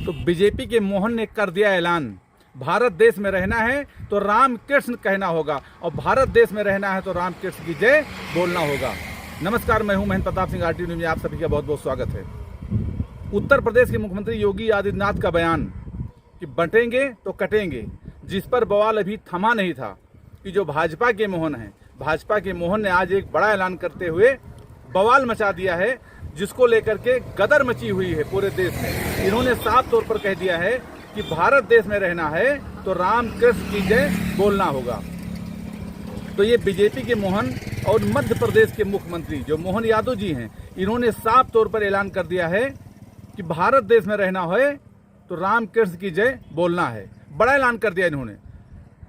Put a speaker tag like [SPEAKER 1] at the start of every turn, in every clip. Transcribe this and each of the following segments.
[SPEAKER 1] तो बीजेपी के मोहन ने कर दिया ऐलान, भारत देश में रहना है तो राम कृष्ण कहना होगा और भारत देश में रहना है तो राम कृष्ण की जय बोलना होगा। नमस्कार, मैं हूं महेंद्र प्रताप सिंह, आरटी न्यूज़ में आप सभी का बहुत बहुत स्वागत है। उत्तर प्रदेश के मुख्यमंत्री योगी आदित्यनाथ का बयान कि बंटेंगे तो कटेंगे, जिस पर बवाल अभी थमा नहीं था कि जो भाजपा के मोहन हैं, भाजपा के मोहन ने आज एक बड़ा ऐलान करते हुए बवाल मचा दिया है, जिसको लेकर के गदर मची हुई है पूरे देश में। इन्होंने साफ तौर पर कह दिया है कि भारत देश में रहना है तो राम कृष्ण की जय बोलना होगा। तो ये बीजेपी के मोहन और मध्य प्रदेश के मुख्यमंत्री जो मोहन यादव जी हैं, इन्होंने साफ तौर पर ऐलान कर दिया है कि भारत देश में रहना है तो राम कृष्ण की जय बोलना है। बड़ा ऐलान कर दिया इन्होंने,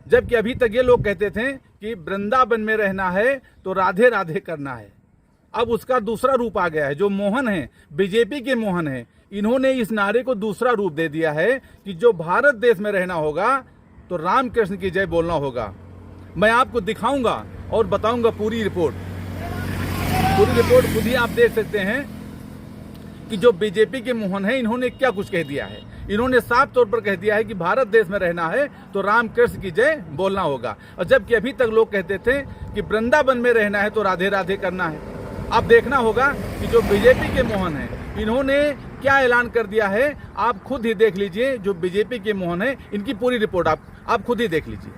[SPEAKER 1] जबकि अभी तक ये लोग कहते थे कि वृंदावन में रहना है तो राधे राधे करना है। अब उसका दूसरा रूप आ गया है। जो मोहन है, बीजेपी के मोहन है, इन्होंने इस नारे को दूसरा रूप दे दिया है कि जो भारत देश में रहना होगा तो राम कृष्ण की जय बोलना होगा। मैं आपको दिखाऊंगा और बताऊंगा पूरी रिपोर्ट खुद ही आप देख सकते हैं कि जो बीजेपी के मोहन है, इन्होंने क्या कुछ कह दिया है। इन्होंने साफ तौर पर कह दिया है कि भारत देश में रहना है तो राम कृष्ण की जय बोलना होगा, और जबकि अभी तक लोग कहते थे कि वृंदावन में रहना है तो राधे राधे करना है। अब देखना होगा कि जो बीजेपी के मोहन है, इन्होंने क्या ऐलान कर दिया है। आप खुद ही देख लीजिए, जो बीजेपी के मोहन है, इनकी पूरी रिपोर्ट आप खुद ही देख लीजिए।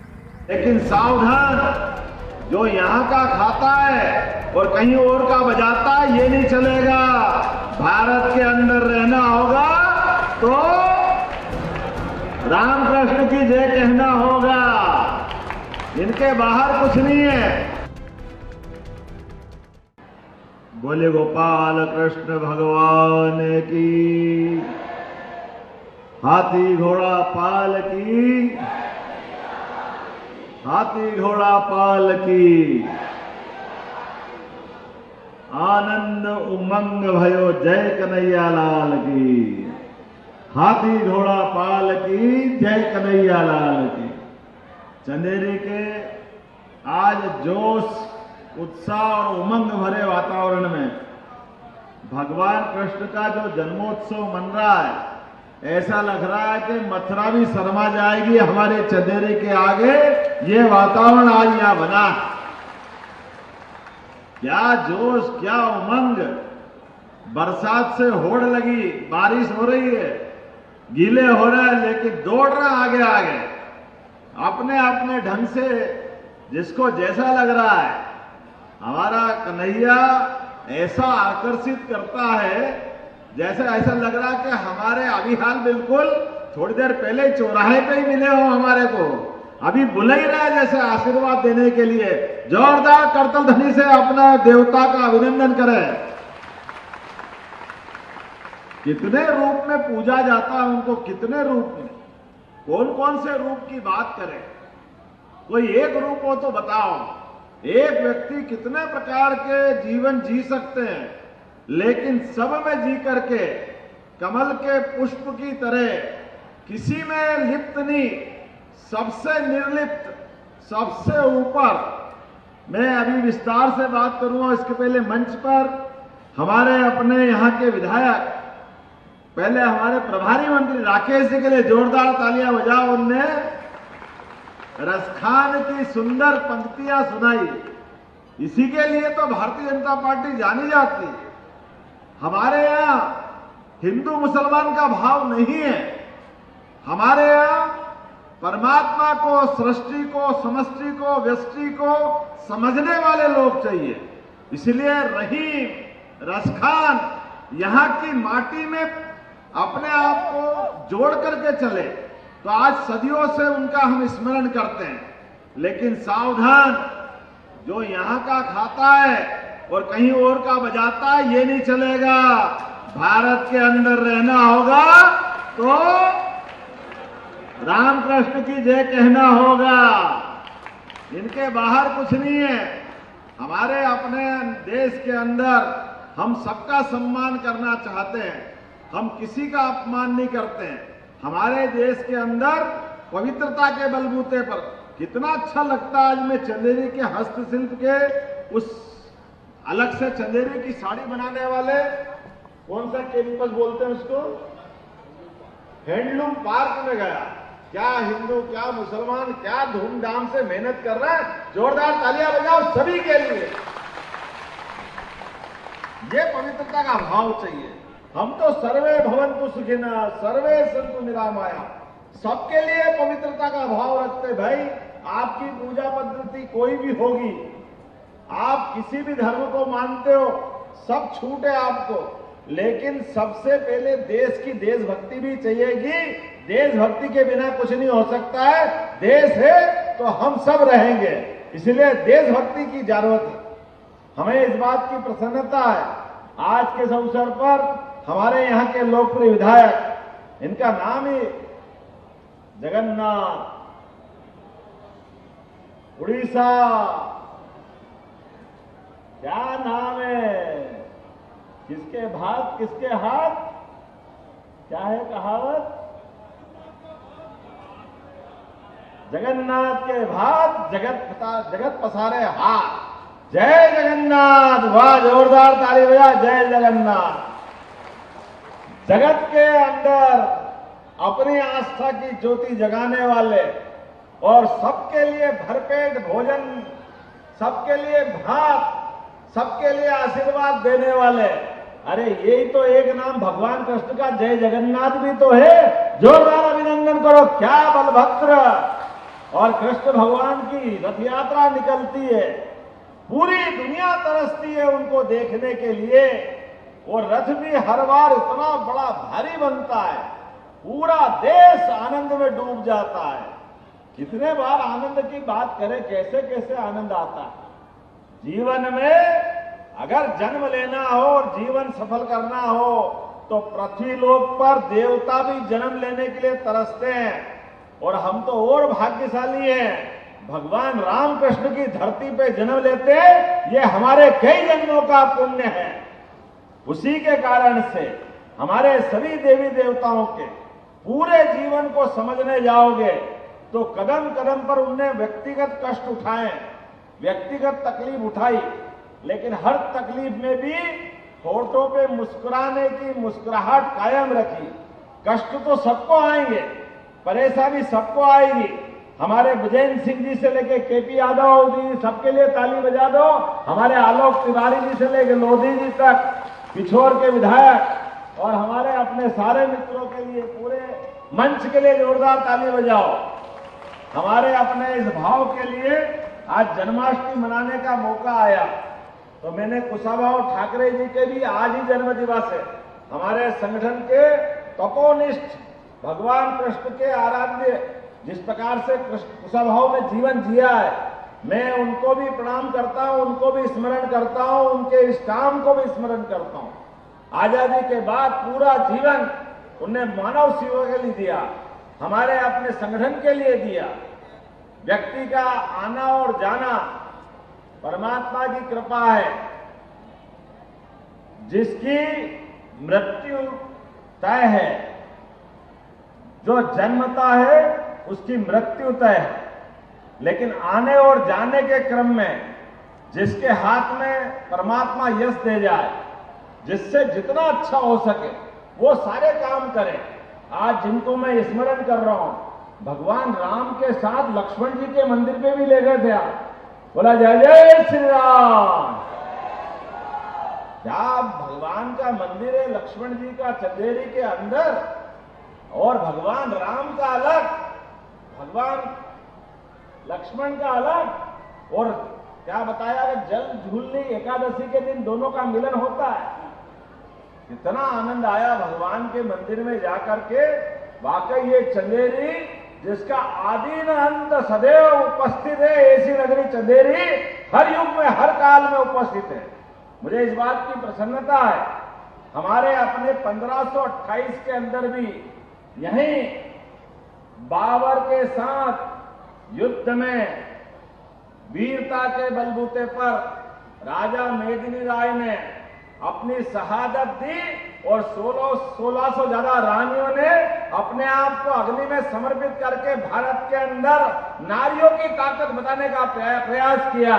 [SPEAKER 2] लेकिन सावधान, जो यहाँ का खाता है और कहीं और का बजाता है, ये नहीं चलेगा। भारत के अंदर रहना होगा तो राम कृष्ण की जय कहना होगा, इनके बाहर कुछ नहीं है। बोले गोपाल कृष्ण भगवान की, हाथी घोड़ा पाल की, हाथी घोड़ा पाल की, आनंद उमंग भयो जय कन्हैया लाल की, हाथी घोड़ा पाल की, जय कन्हैया लाल की। चंदेरी के आज जोश, उत्साह और उमंग भरे वातावरण में भगवान कृष्ण का जो जन्मोत्सव मन रहा है, ऐसा लग रहा है कि मथुरा भी शर्मा जाएगी हमारे चंदेरी के आगे। ये वातावरण आज यहां बना। क्या जोश, क्या उमंग। बरसात से होड़ लगी, बारिश हो रही है, गीले हो रहे हैं, लेकिन दौड़ रहे आगे आगे अपने अपने ढंग से, जिसको जैसा लग रहा है। हमारा कन्हैया ऐसा आकर्षित करता है, जैसे ऐसा लग रहा है कि हमारे अभी हाल बिल्कुल थोड़ी देर पहले चौराहे पे ही मिले हो हमारे को, अभी बुला ही रहा है जैसे आशीर्वाद देने के लिए। जोरदार करतल ध्वनि से अपना देवता का अभिनंदन करें। कितने रूप में पूजा जाता है उनको, कितने रूप में, कौन कौन से रूप की बात करें। कोई एक रूप हो तो बताओ। एक व्यक्ति कितने प्रकार के जीवन जी सकते हैं, लेकिन सब में जी करके कमल के पुष्प की तरह, किसी में लिप्त नहीं, सबसे निर्लिप्त, सबसे ऊपर। मैं अभी विस्तार से बात करूंगा। इसके पहले मंच पर हमारे अपने यहाँ के विधायक, पहले हमारे प्रभारी मंत्री राकेश जी के लिए जोरदार तालियां बजाओ। उनने रसखान की सुंदर पंक्तियां सुनाई। इसी के लिए तो भारतीय जनता पार्टी जानी जाती है। हमारे यहाँ हिंदू मुसलमान का भाव नहीं है। हमारे यहाँ परमात्मा को, सृष्टि को, समष्टि को, व्यष्टि को समझने वाले लोग चाहिए। इसलिए रहीम, रसखान यहाँ की माटी में अपने आप को जोड़ करके चले, तो आज सदियों से उनका हम स्मरण करते हैं। लेकिन सावधान, जो यहाँ का खाता है और कहीं और का बजाता है, ये नहीं चलेगा। भारत के अंदर रहना होगा तो राम कृष्ण की जय कहना होगा, इनके बाहर कुछ नहीं है। हमारे अपने देश के अंदर हम सबका सम्मान करना चाहते हैं, हम किसी का अपमान नहीं करते हैं। हमारे देश के अंदर पवित्रता के बलबूते पर कितना अच्छा लगता है। आज मैं चंदेरी के हस्तशिल्प के उस अलग से चंदेरी की साड़ी बनाने वाले, कौन सा कैंपस बोलते हैं उसको, हैंडलूम पार्क में गया, क्या हिंदू क्या मुसलमान क्या धूमधाम से मेहनत कर रहे हैं, जोरदार तालियां बजाओ सभी के लिए। ये पवित्रता का भाव चाहिए। हम तो सर्वे भवन्तु सुखिनः सर्वे सन्तु निरामया, सबके लिए पवित्रता का भाव रखते। भाई आपकी पूजा पद्धति कोई भी होगी, आप किसी भी धर्म को मानते हो, सब छूट है आपको, लेकिन सबसे पहले देश की देशभक्ति भी चाहिएगी। देशभक्ति के बिना कुछ नहीं हो सकता है। देश है तो हम सब रहेंगे, इसलिए देशभक्ति की जरूरत है। हमें इस बात की प्रसन्नता है आज के इस अवसर पर हमारे यहाँ के लोकप्रिय विधायक, इनका नाम ही जगन्नाथ, उड़ीसा, क्या नाम है, किसके भात किसके हाथ, क्या है कहावत, जगन्नाथ के भात जगत पसारे हाथ। जय जगन्नाथ, वाह जोरदार ताली बजा, जय जगन्नाथ। जगत के अंदर अपनी आस्था की ज्योति जगाने वाले और सबके लिए भरपेट भोजन, सबके लिए भात, सबके लिए आशीर्वाद देने वाले, अरे यही तो एक नाम भगवान कृष्ण का जय जगन्नाथ भी तो है। जोरदार अभिनंदन करो, क्या बलभद्र और कृष्ण भगवान की रथ यात्रा निकलती है, पूरी दुनिया तरसती है उनको देखने के लिए। और रथ भी हर बार इतना बड़ा भारी बनता है, पूरा देश आनंद में डूब जाता है। कितने बार आनंद की बात करें, कैसे कैसे आनंद आता है। जीवन में अगर जन्म लेना हो और जीवन सफल करना हो तो पृथ्वीलोक पर देवता भी जन्म लेने के लिए तरसते हैं, और हम तो और भाग्यशाली हैं, भगवान रामकृष्ण की धरती पे जन्म लेते हैं, ये हमारे कई जन्मों का पुण्य है। उसी के कारण से हमारे सभी देवी देवताओं के पूरे जीवन को समझने जाओगे तो कदम कदम पर उनने व्यक्तिगत कष्ट उठाए, व्यक्तिगत तकलीफ उठाई, लेकिन हर तकलीफ में भी होठों पे मुस्कुराने की मुस्कुराहट कायम रखी। कष्ट तो सबको आएंगे, परेशानी सबको आएगी। हमारे विजेंद्र सिंह जी से लेके केपी यादव जी, सबके लिए ताली बजा दो। हमारे आलोक तिवारी जी से लेके लोधी जी तक, पिछोर के विधायक और हमारे अपने सारे मित्रों के लिए, पूरे मंच के लिए जोरदार ताली बजाओ। हमारे अपने इस भाव के लिए आज जन्माष्टमी मनाने का मौका आया, तो मैंने कुशाभाऊ ठाकरे जी के भी आज ही जन्म दिवस है। हमारे संगठन के तपोनिष्ठ भगवान कृष्ण के आराध्य, जिस प्रकार से कुशाभाऊ ने जीवन जिया है, मैं उनको भी प्रणाम करता हूं, उनको भी स्मरण करता हूं, उनके इस काम को भी स्मरण करता हूं। आजादी के बाद पूरा जीवन उन्हें मानव सेवा के लिए दिया, हमारे अपने संगठन के लिए दिया। व्यक्ति का आना और जाना परमात्मा की कृपा है, जिसकी मृत्यु तय है, जो जन्मता है उसकी मृत्यु तय है, लेकिन आने और जाने के क्रम में जिसके हाथ में परमात्मा यश दे जाए, जिससे जितना अच्छा हो सके वो सारे काम करे। आज जिनको मैं स्मरण कर रहा हूं, भगवान राम के साथ लक्ष्मण जी के मंदिर पे भी ले गए थे आप, बोला जय जय श्री राम। क्या भगवान का मंदिर है लक्ष्मण जी का चंदेरी के अंदर, और भगवान राम का अलग, भगवान लक्ष्मण का अलग। और क्या बताया कि जल झूलनी एकादशी के दिन दोनों का मिलन होता है। इतना आनंद आया भगवान के मंदिर में जाकर के, वाकई ये चंदेरी जिसका आदि न अंत सदैव उपस्थित है, ऐसी नगरी चंदेरी हर युग में हर काल में उपस्थित है। मुझे इस बात की प्रसन्नता है, हमारे अपने 1528 के अंदर भी यहीं बाबर के साथ युद्ध में वीरता के बलबूते पर राजा मेदिनी राय ने अपनी शहादत दी, और 1600 ज्यादा रानियों ने अपने आप को अग्नि में समर्पित करके भारत के अंदर नारियों की ताकत बताने का प्रयास किया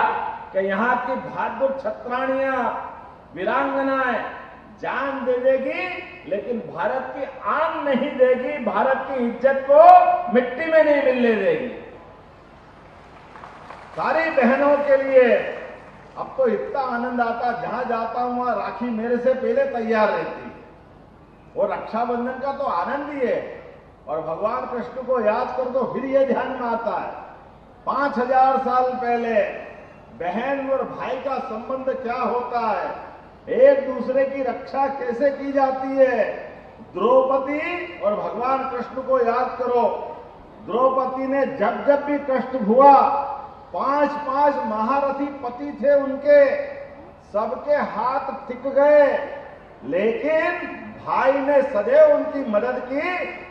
[SPEAKER 2] कि यहाँ की भागवत छत्राणियां, वीरांगनाएं जान दे देगी, लेकिन भारत की आन नहीं देगी, भारत की इज्जत को मिट्टी में नहीं मिलने देगी। सारी बहनों के लिए अब तो इतना आनंद आता, जहां जाता हूं वहां राखी मेरे से पहले तैयार रहती है। और रक्षाबंधन का तो आनंद ही है। और भगवान कृष्ण को याद कर तो फिर ये ध्यान में आता है 5000 साल पहले बहन और भाई का संबंध क्या होता है, एक दूसरे की रक्षा कैसे की जाती है। द्रौपदी और भगवान कृष्ण को याद करो, द्रौपदी ने जब जब भी कष्ट हुआ, 5 महारथी पति थे उनके, सबके हाथ टिक गए, लेकिन भाई ने सदैव उनकी मदद की।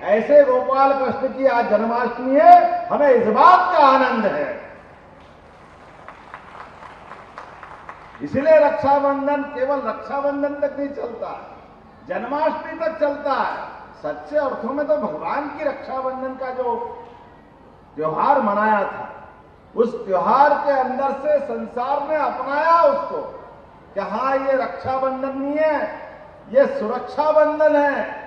[SPEAKER 2] ऐसे गोपाल कृष्ण की आज जन्माष्टमी है, हमें इस बात का आनंद है। इसलिए रक्षाबंधन केवल रक्षाबंधन तक नहीं चलता, जन्माष्टमी तक चलता है। सच्चे अर्थों में तो भगवान की रक्षाबंधन का जो त्योहार मनाया था, उस त्योहार के अंदर से संसार ने अपनाया उसको कि हाँ, ये रक्षाबंधन नहीं है, ये सुरक्षा बंधन है।